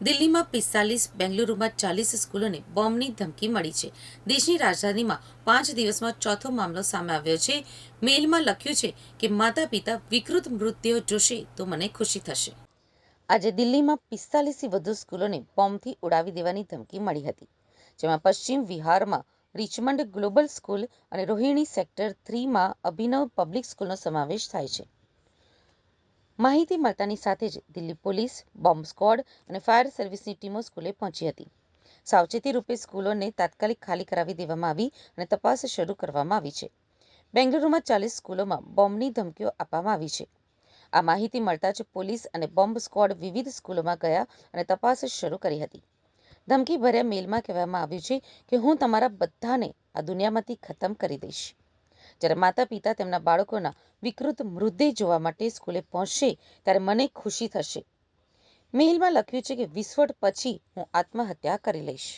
દિલ્હીમાં 45, બેંગલુરુમાં 40 સ્કૂલોને બોમ્બની ધમકી મળી છે. દેશની રાજધાનીમાં 5 દિવસમાં ચોથો મામલો સામે આવ્યો છે. મેઇલમાં લખ્યું છે કે માતા પિતા વિકૃત મૃતદેહો જોશે તો મને ખુશી થશે. આજે દિલ્હીમાં 45થી વધુ સ્કૂલોને બોમ્બથી ઉડાવી દેવાની ધમકી મળી હતી, જેમાં પશ્ચિમ વિહારમાં રિચમન્ડ ગ્લોબલ સ્કૂલ અને રોહિણી સેક્ટર 3માં અભિનવ પબ્લિક સ્કૂલનો સમાવેશ થાય છે. માહિતી મળતાની સાથે જ દિલ્હી પોલીસ, બોમ્બ સ્ક્વોડ અને ફાયર સર્વિસની ટીમો સ્કૂલે પહોંચી હતી. સાવચેતી રૂપે સ્કૂલોને તાત્કાલિક ખાલી કરાવી દેવામાં આવી અને તપાસ શરૂ કરવામાં આવી છે. બેંગલુરુમાં 40 સ્કૂલોમાં બોમ્બની ધમકીઓ આપવામાં આવી છે. આ માહિતી મળતા જ પોલીસ અને બોમ્બ સ્ક્વોડ વિવિધ સ્કૂલોમાં ગયા અને તપાસ શરૂ કરી હતી. ધમકી ભર્યા મેલમાં કહેવામાં આવ્યું છે કે હું તમારા બધાને આ દુનિયામાંથી ખતમ કરી દઈશ. જ્યારે માતા પિતા તેમના બાળકોના વિકૃત મૃતદેહ જોવા માટે સ્કૂલે પહોંચશે ત્યારે મને ખુશી થશે. મેઇલમાં લખ્યું છે કે વિસ્ફોટ પછી હું આત્મહત્યા કરી લઈશ.